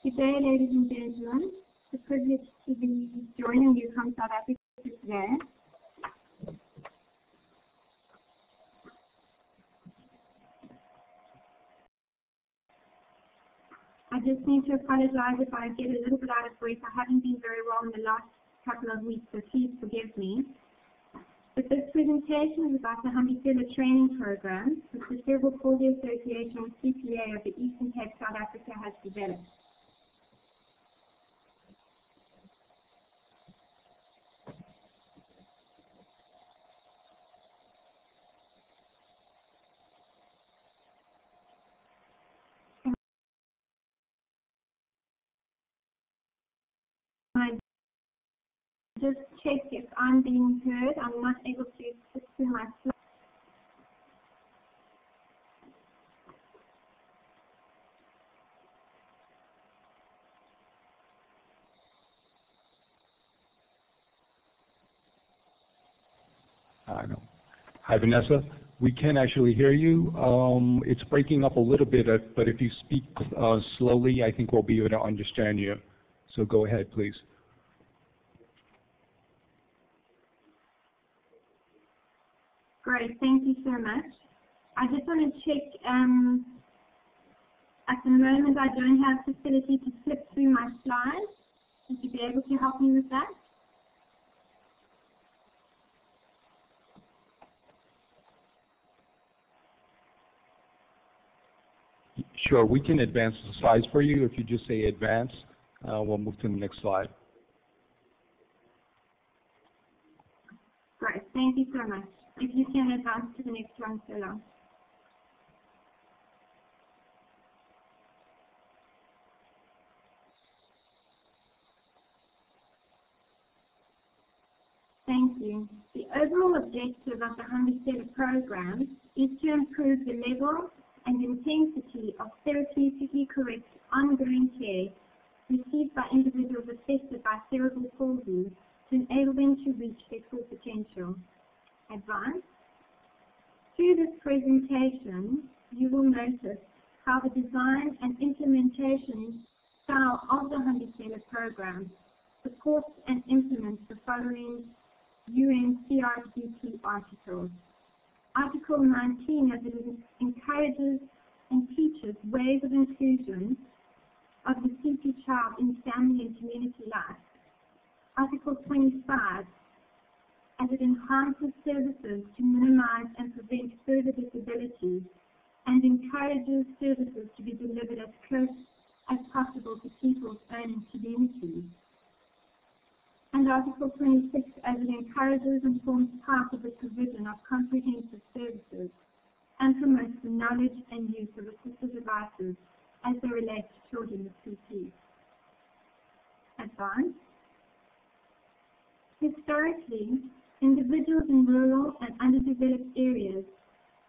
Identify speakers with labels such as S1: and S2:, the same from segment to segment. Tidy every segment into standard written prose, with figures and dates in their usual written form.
S1: Good day, ladies and gentlemen. It's a privilege to be joining you from South Africa today. I just need to apologize if I get a little bit out of breath. I haven't been very well in the last couple of weeks, so please forgive me. But this presentation is about the Hambisela Training Program, which the Cerebral Palsy Association, or CPA, of the Eastern Cape, South Africa, has developed. Just check if I'm being heard. I'm not able to sit through my slides.
S2: No. Hi, Vanessa. We can actually hear you. It's breaking up a little bit, but if you speak slowly, I think we'll be able to understand you. So go ahead, please.
S1: Great, thank you so much. I just want to check, at the moment I don't have facility to flip through my slides. Would you be able to help me with that?
S2: Sure, we can advance the slides for you. If you just say advance, we'll move to the next slide.
S1: Great, thank you so much. If you can advance to the next one, so long. Thank you. The overall objective of the Hambisela program is to improve the level and intensity of therapeutically correct ongoing care received by individuals affected by cerebral palsy to enable them to reach their full potential. Advance. Through this presentation, you will notice how the design and implementation style of the Hambisela program supports and implements the following UNCRPD articles. Article 19 of it encourages and teaches ways of inclusion of the CP child in family and community life. Article 25, as it enhances services to minimize and prevent further disability and encourages services to be delivered as close as possible to people's own communities. And Article 26, as it encourages and forms part of the provision of comprehensive services and promotes the knowledge and use of assistive devices as they relate to children with CP. Advance. Historically, individuals in rural and underdeveloped areas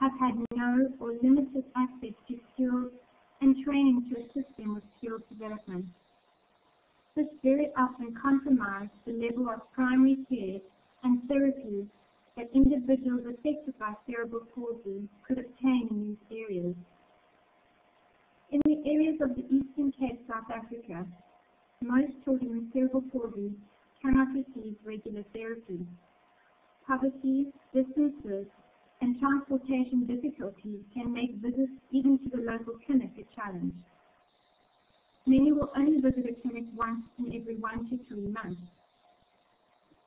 S1: have had no or limited access to skills and training to assist them with skills development. This very often compromised the level of primary care and therapies that individuals affected by cerebral palsy could obtain in these areas. In the areas of the Eastern Cape, South Africa, most children with cerebral palsy cannot receive regular therapy. Poverty, distances, and transportation difficulties can make visits even to the local clinic a challenge. Many will only visit a clinic once in every 1 to 3 months.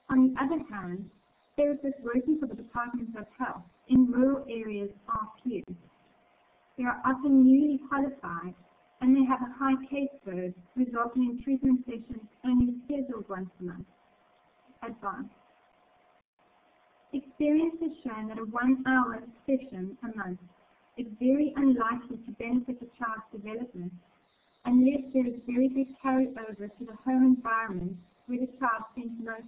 S1: On the other hand, therapists working for the Department of Health in rural areas are few. They are often newly qualified and they have a high caseload, resulting in treatment sessions only scheduled once a month. Advance. Experience has shown that a 1-hour session a month is very unlikely to benefit a child's development unless there is very good carryover to the home environment where the child spends most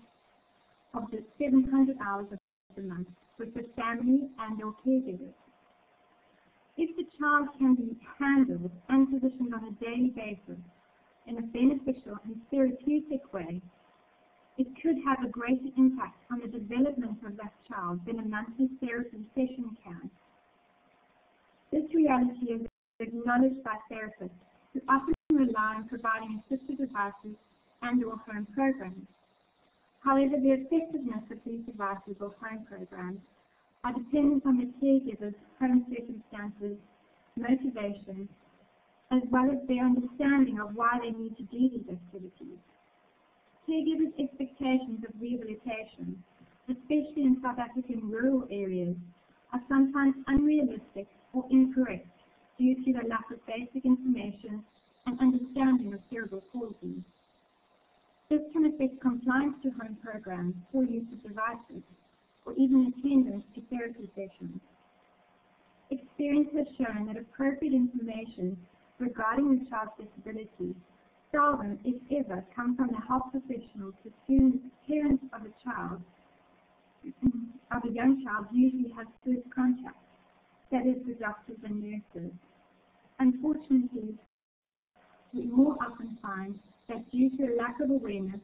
S1: of the 700 hours of the month with the family and or caregivers. If the child can be handled and positioned on a daily basis in a beneficial and therapeutic way, it could have a greater impact on the development of that child than a monthly therapy session can. This reality is acknowledged by therapists who often rely on providing assistive devices and/or home programs. However, the effectiveness of these devices or home programs are dependent on the caregiver's home circumstances, motivation, as well as their understanding of why they need to do these activities. Caregivers' expectations of rehabilitation, especially in South African rural areas, are sometimes unrealistic or incorrect due to the lack of basic information and understanding of cerebral palsy. This can affect compliance to home programs or use of devices, or even attendance to therapy sessions. Experience has shown that appropriate information regarding the child's disability seldom, if ever, come from the health professionals with whom parents of a young child usually have first contact, that is, the doctors and nurses. Unfortunately, we more often find that due to a lack of awareness,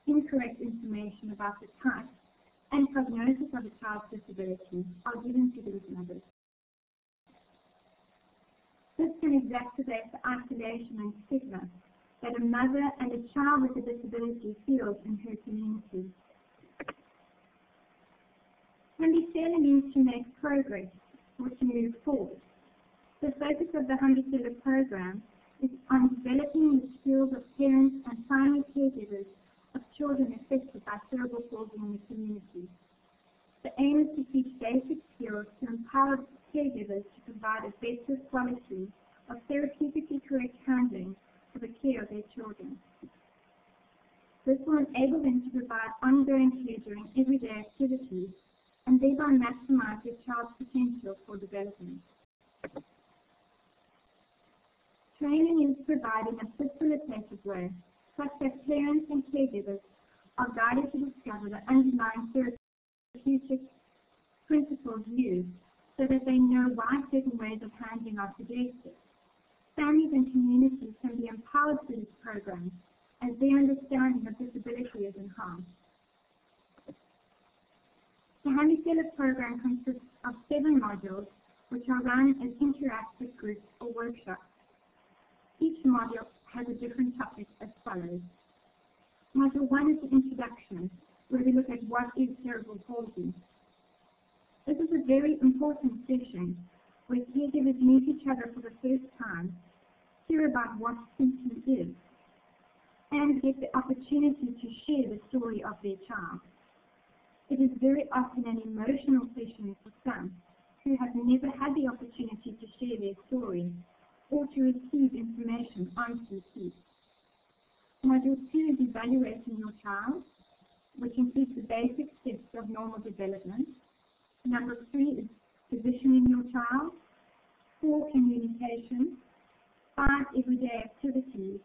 S1: incorrect information about the type and prognosis of a child's disability are given to these mothers. This can exacerbate the isolation and stigma that a mother and a child with a disability feels in her community. Hambisela means to make progress or to move forward. The focus of the Hambisela program is on developing the skills of parents and primary caregivers of children affected by cerebral palsy in the community. The aim is to teach basic skills to empower caregivers to provide a better quality of therapeutically correct handling for the care of their children. This will enable them to provide ongoing care during everyday activities and thereby maximize their child's potential for development. Training is provided in a facilitated way, such that parents and caregivers are guided to discover the underlying therapeutic principles used so that they know why certain ways of handling are suggested. Families and communities can be empowered through this program as their understanding of disability is enhanced. The Hambisela program consists of 7 modules which are run as interactive groups or workshops. Each module has a different topic as follows. Module 1 is the introduction, where we look at what is cerebral palsy. This is a very important session where caregivers meet each other for the first time, hear about what CP is, and get the opportunity to share the story of their child. It is very often an emotional session for some who have never had the opportunity to share their story or to receive information on CP. Module 2 is evaluating your child, which includes the basic steps of normal development. Number 3 is positioning your child. 4, communication. 5, everyday activities.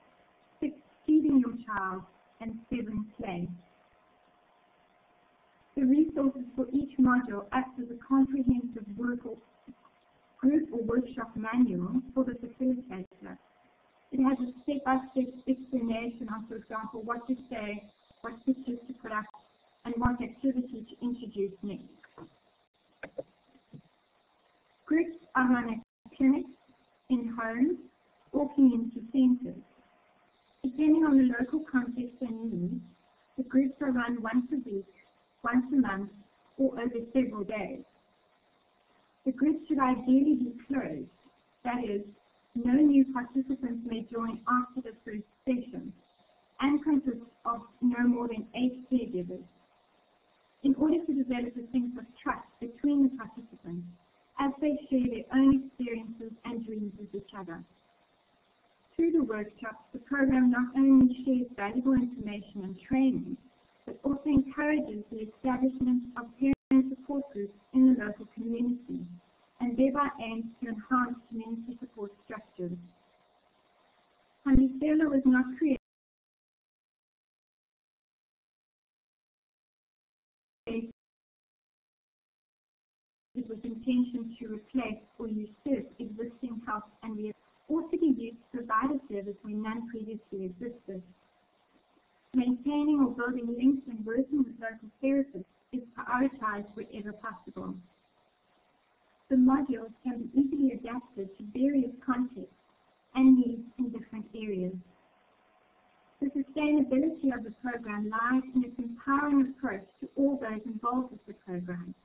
S1: 6, feeding your child. And 7, play. The resources for each module act as a comprehensive group or workshop manual for the facilitator. It has a step-by-step explanation on, for example, what to say, what pictures to put up, and what activity to introduce next. Groups are run at clinics, in homes, or community centres. Depending on the local context and needs, the groups are run once a week, once a month, or over several days. The group should ideally be closed, that is, no new participants may join after the first session, and consist of no more than 8 caregivers. In order to develop a sense of trust between the participants, as they share their own experiences and dreams with each other. Through the workshops, the program not only shares valuable information and training, but also encourages the establishment of parent support groups in the local community, and thereby aims to enhance community support structures. Hambisela was not created with intention to replace or usurp existing health and rehabilitation, or to be used to provide a service when none previously existed. Maintaining or building links and working with local therapists is prioritized wherever possible. The modules can be easily adapted to various contexts and needs in different areas. The sustainability of the program lies in its empowering approach to all those involved with the program.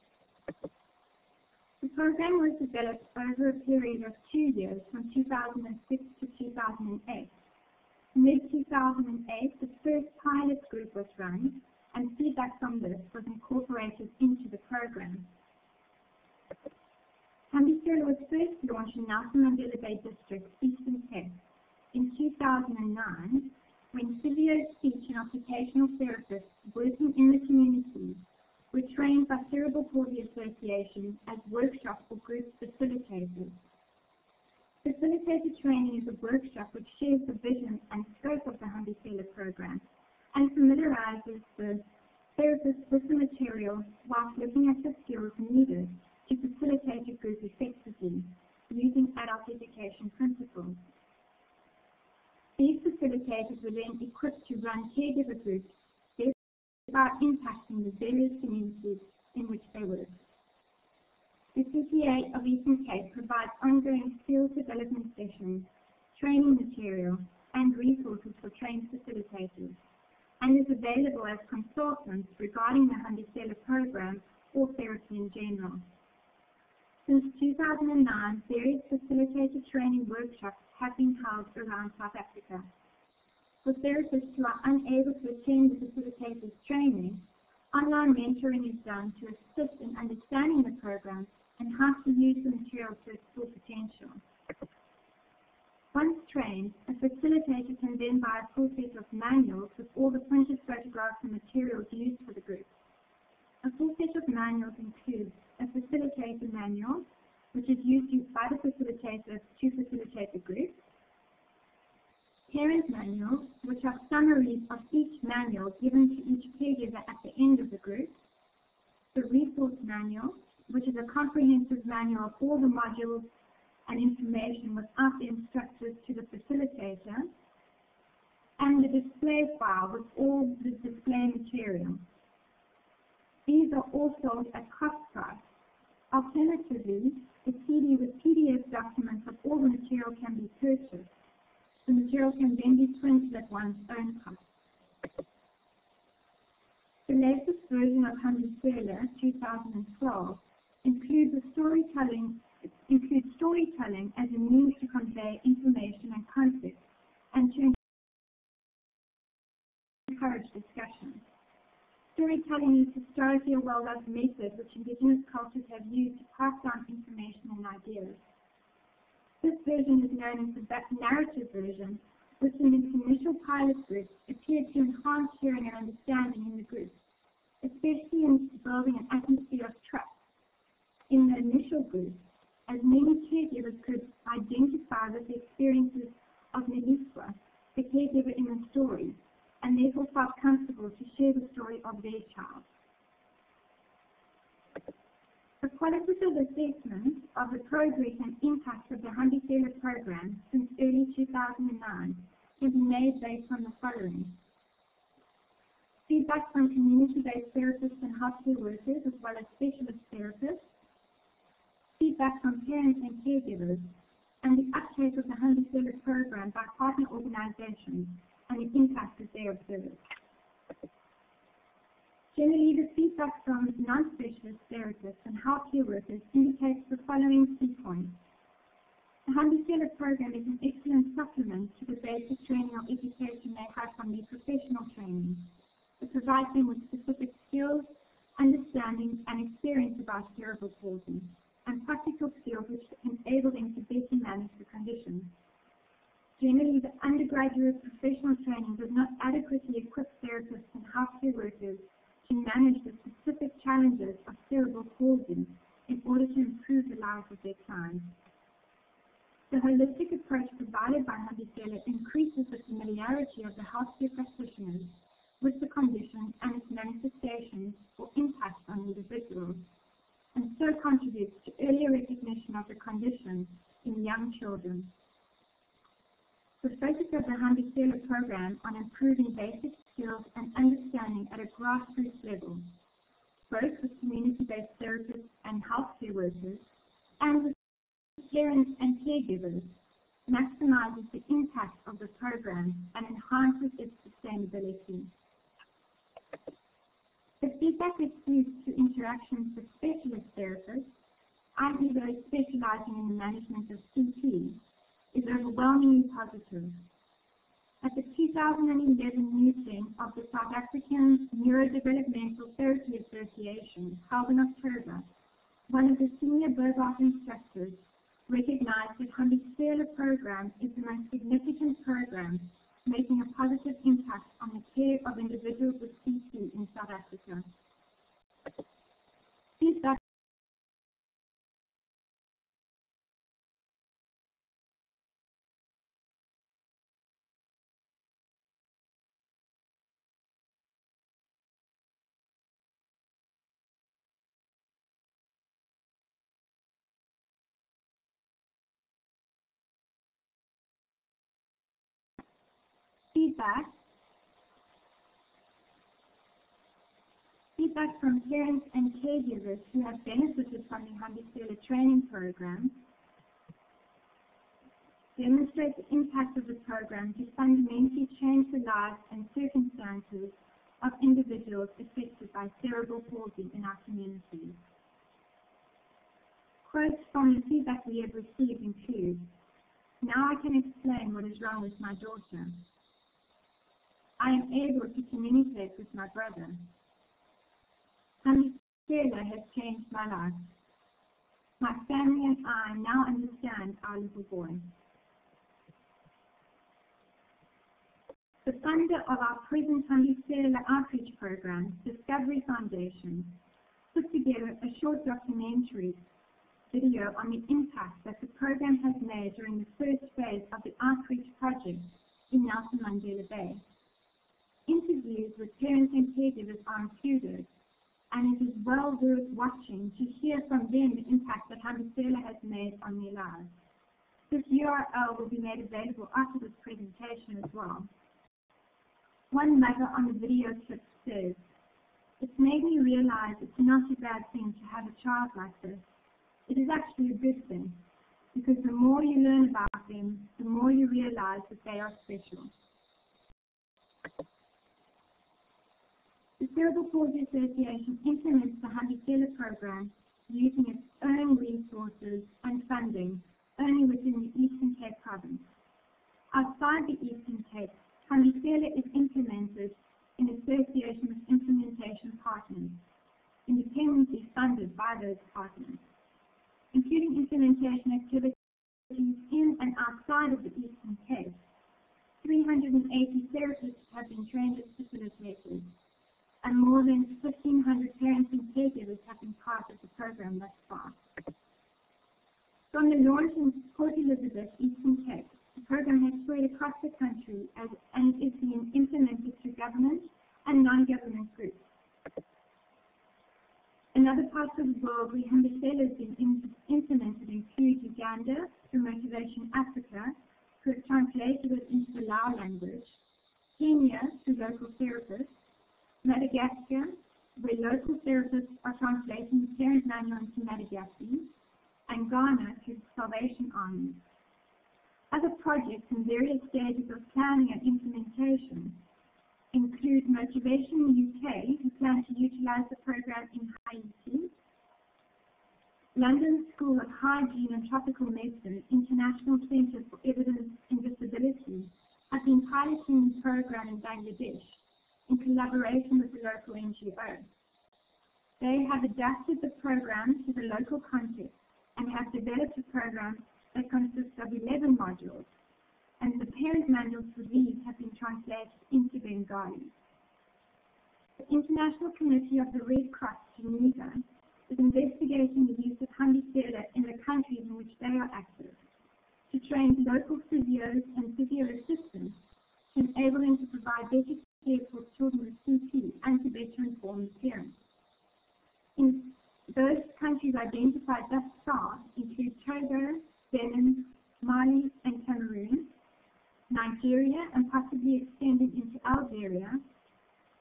S1: The program was developed over a period of 2 years, from 2006 to 2008. Mid-2008, the first pilot group was run, and feedback from this was incorporated into the program. Hambisela was first launched in Nelson Mandela Bay District, Eastern Cape, in 2009, when physio, speech and occupational therapists working in the community were trained by Cerebral Palsy Association as workshop or group facilitators. Facilitator training is a workshop which shares the vision and scope of the Hambisela program and familiarizes the therapist with the material whilst looking at the skills needed to facilitate a group effectively using adult education principles. These facilitators were then equipped to run caregiver groups, thereby impacting the various communities in which they work. The CPA of Eastern Cape provides ongoing skills development sessions, training material, and resources for trained facilitators, and is available as consultants regarding the Hambisela program or therapy in general. Since 2009, various facilitator training workshops have been held around South Africa. For therapists who are unable to attend the facilitator's training, online mentoring is done to assist in understanding the program and how to use the material to its full potential. Once trained, a facilitator can then buy a full set of manuals with all the printed photographs and materials used for the group. A full set of manuals includes a facilitator manual, which is used by the facilitator to facilitate the group, parent manuals, which are summaries of each manual given to each caregiver at the end of the group, the resource manual, which is a comprehensive manual of all the modules and information without the instructors to the facilitator, and the display file with all the display material. These are all sold at cost price. Alternatively, a CD with PDF documents of all the material can be purchased. The material can then be printed at one's own cost. The latest version of Hambisela 2012 includes storytelling as a means to convey information and concepts and to encourage discussion. Storytelling is historically a well-loved method which Indigenous cultures have used to pass down information and ideas. This version is known as the narrative version, which in its initial pilot group appeared to enhance hearing and understanding in the group, especially in building an atmosphere of trust. In the initial group, as many caregivers could identify with the experiences of Neliswa, the caregiver in the story, and therefore felt comfortable to share the story of their child. A qualitative assessment of the progress and impact of the Hambisela program since early 2009 can be made based on the following: feedback from community-based therapists and healthcare workers as well as specialist therapists, feedback from parents and caregivers, and the uptake of the Hambisela program by partner organizations and the impact that they observe. Generally, the feedback from non-specialist therapists and healthcare workers indicates the following key points. The Hambisela program is an excellent supplement to the basic training or education they have from their professional training. It provides them with specific skills, understanding, and experience about cerebral palsy, and practical skills which enable them to better manage the condition. Generally, the undergraduate professional training does not adequately equip therapists and healthcare workers to manage the specific challenges of cerebral palsy in order to improve the lives of their clients. The holistic approach provided by Hambisela increases the familiarity of the healthcare practitioners with the condition and its manifestations or impacts on individuals, and so contributes to earlier recognition of the condition in young children. The focus of the Hambisela program on improving basic skills and understanding at a grassroots level, both with community-based therapists and healthcare workers, and with parents and caregivers, maximizes the impact of the program and enhances its sustainability. The feedback received through interactions with specialist therapists, i.e. those specializing in the management of CP, is overwhelmingly positive. At the 2011 meeting of the South African Neurodevelopmental Therapy Association, held in October, one of the senior Bobart instructors recognized that Hambisela program is the most significant program making a positive impact on the care of individuals with CP in South Africa. Feedback from parents and caregivers who have benefited from the Hambisela Training Program demonstrates the impact of the program to fundamentally change the lives and circumstances of individuals affected by cerebral palsy in our communities. Quotes from the feedback we have received include, "Now I can explain what is wrong with my daughter. I am able to communicate with my brother. Hambisela has changed my life. My family and I now understand our little boy." The funder of our present Hambisela outreach program, Discovery Foundation, put together a short documentary video on the impact that the program has made during the first phase of the outreach project in Nelson Mandela Bay. Interviews with parents and caregivers are included, and it is well worth watching to hear from them the impact that Hambisela has made on their lives. This URL will be made available after this presentation as well. One mother on the video clip says, "It's made me realize it's not a bad thing to have a child like this. It is actually a good thing, because the more you learn about them, the more you realize that they are special." The Cerebral Palsy Association implements the Hambisela program using its own resources and funding only within the Eastern Cape province. Outside the Eastern Cape, Hambisela is implemented in association with implementation partners, independently funded by those partners, including implementation activities in and outside of the Eastern Cape. 380 therapists have been trained as facilitators, and more than 1,500 parents and caregivers have been part of the program thus far. From the launch in Port Elizabeth, Eastern Cape, the program has spread across the country and is being implemented through government and non-government groups. In other parts of the world where Hambisela has been implemented include Uganda through Motivation Africa, who have translated it into the Lao language, Kenya through local therapists, Madagascar, where local therapists are translating the parent manual into Madagascar, and Ghana through the Salvation Army. Other projects in various stages of planning and implementation include Motivation UK, who plan to utilize the program in Haiti, London School of Hygiene and Tropical Medicine, International Centre for Evidence in Disability, have been piloting the program in Bangladesh in collaboration with the local NGO. They have adapted the program to the local context and have developed a program that consists of 11 modules, and the parent manuals for these have been translated into Bengali. The International Committee of the Red Cross, Geneva, is investigating the use of Hambisela in the countries in which they are active to train local physios and physio assistants to enable them to provide better care for children with CP and to better inform the parents. In those countries identified thus far include Togo, Benin, Mali and Cameroon, Nigeria and possibly extending into Algeria,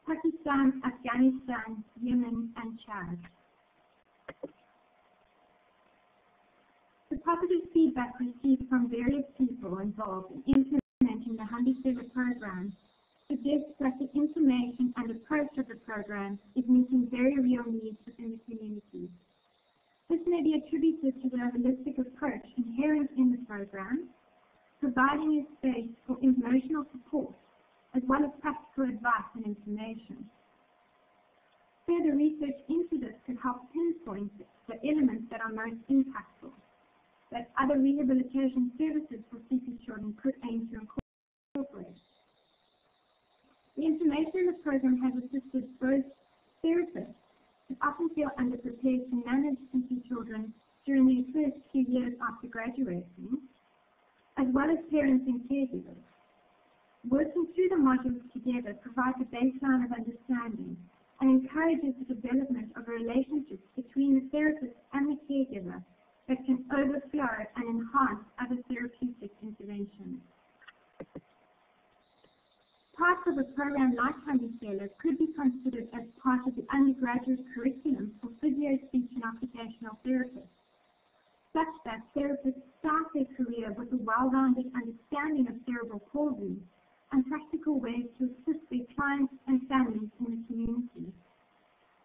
S1: Pakistan, Afghanistan, Yemen and Chad. The positive feedback received from various people involved in implementing the Hambisela program suggests that the information and approach of the program is meeting very real needs within the community. This may be attributed to the holistic approach inherent in the program, providing a space for emotional support as well as practical advice and information. Further research into this could help pinpoint the elements that are most impactful, that other rehabilitation services for CP children could aim to incorporate. The information in the program has assisted both therapists who often feel underprepared to manage CP children during their first few years after graduating, as well as parents and caregivers. Working through the modules together provides a baseline of understanding and encourages the development of relationships between the therapist and the caregiver that can overflow and enhance other therapeutic interventions. Parts of a program like Hambisela could be considered as part of the undergraduate curriculum for physio, speech and occupational therapists, such that therapists start their career with a well-rounded understanding of cerebral palsy and practical ways to assist their clients and families in the community.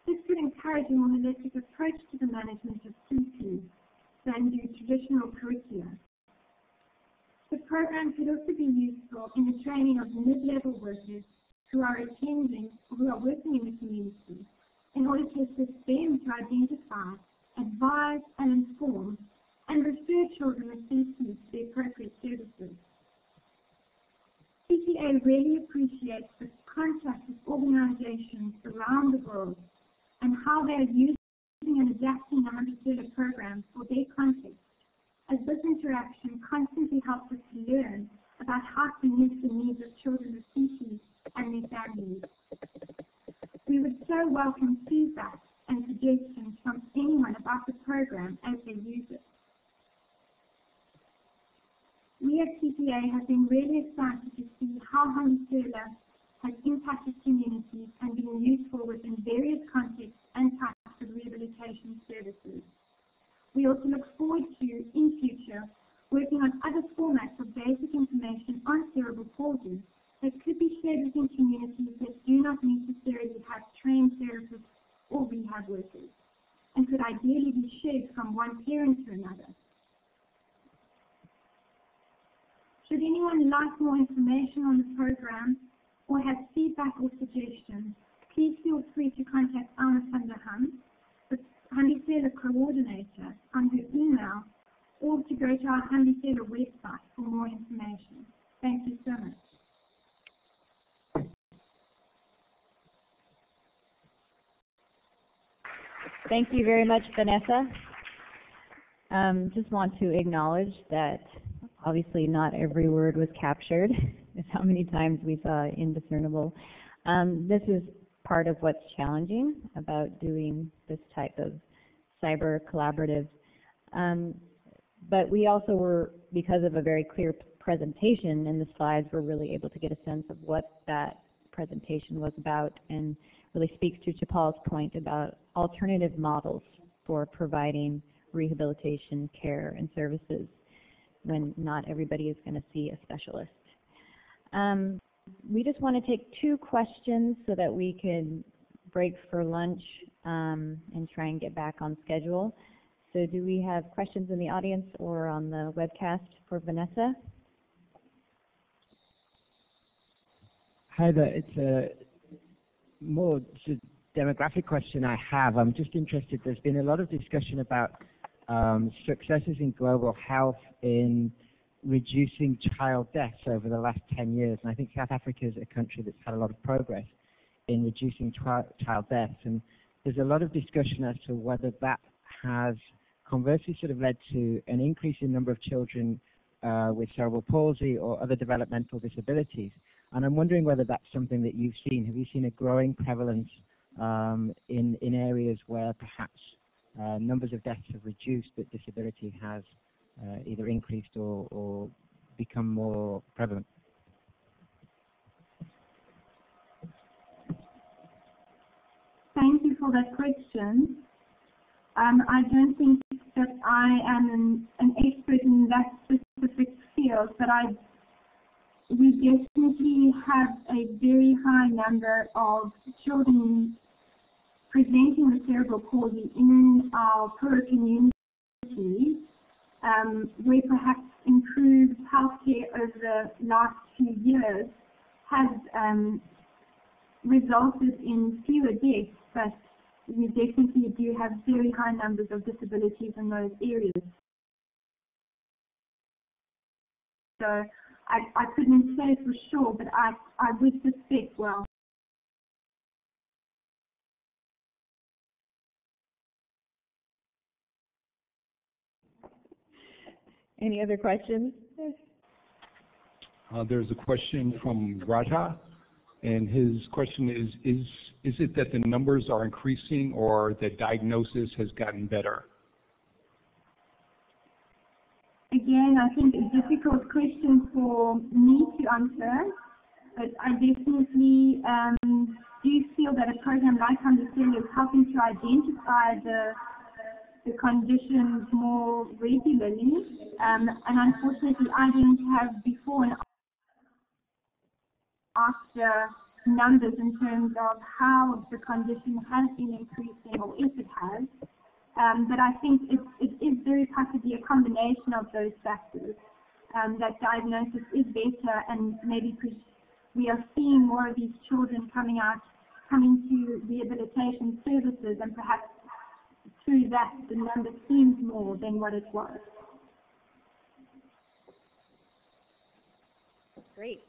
S1: This could encourage a more holistic approach to the management of CP than do traditional curricula. The program could also be useful in the training of mid-level workers who are working in the community in order to assist them to identify, advise and inform and refer children with CP to the appropriate services. CPA really appreciates the contact with organizations around the world and how they are using and adapting the Hambisela program for their context, as this interaction constantly helps us to learn about how to meet the needs of children with CP and their families. We would so welcome feedback and suggestions from anyone about the program as they use it. We at CPA have been really excited to see how Hambisela has impacted communities and been useful within various contexts and types of rehabilitation services. We also look forward to, in future, working on other formats of basic information on cerebral palsy that could be shared within communities that do not necessarily have trained therapists or rehab workers, and could ideally be shared from one parent to another. Should anyone like more information on the program or have feedback or suggestions, please feel free to contact Anna van der Ham, the Hambisela coordinator, on her email, or to go to our Hambisela website for more information. Thank you so much.
S3: Thank you very much, Vanessa. Just want to acknowledge that obviously not every word was captured. It's how many times we saw indiscernible. This is part of what's challenging about doing this type of cyber collaborative. But we also were, because of a very clear presentation in the slides, we're really able to get a sense of what that presentation was about, and really speaks to Chapal's point about alternative models for providing rehabilitation care and services when not everybody is going to see a specialist. We just want to take 2 questions so that we can break for lunch and try and get back on schedule. So do we have questions in the audience or on the webcast for Vanessa?
S4: Hi there. It's a more demographic question I have. I'm just interested, there's been a lot of discussion about successes in global health in reducing child deaths over the last 10 years. And I think South Africa is a country that's had a lot of progress in reducing child deaths. And there's a lot of discussion as to whether that has conversely sort of led to an increase in number of children with cerebral palsy or other developmental disabilities. And I'm wondering whether that's something that you've seen. Have you seen a growing prevalence in areas where perhaps numbers of deaths have reduced, but disability has either increased or become more prevalent?
S1: Thank you for that question. I don't think that I am an expert in that specific field, but we definitely have a very high number of children presenting with cerebral palsy in our poorer communities, where perhaps improved healthcare over the last few years has resulted in fewer deaths, but we definitely do have very high numbers of disabilities in those areas. So I couldn't say for sure, but I would suspect well.
S3: Any other questions?
S2: There's a question from Raja, and his question is it that the numbers are increasing or the diagnosis has gotten better?
S1: Again, I think a difficult question for me to answer, but I definitely do feel that a program like Hambisela is helping to identify the conditions more regularly, and unfortunately I didn't have before and after numbers in terms of how the condition has been increasing or if it has, but I think it is very possibly a combination of those factors, that diagnosis is better, and maybe we are seeing more of these children coming to rehabilitation services, and perhaps through that the number seems more than what it was.
S3: Great.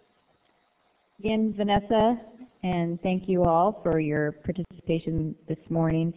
S3: Again, Vanessa, and thank you all for your participation this morning.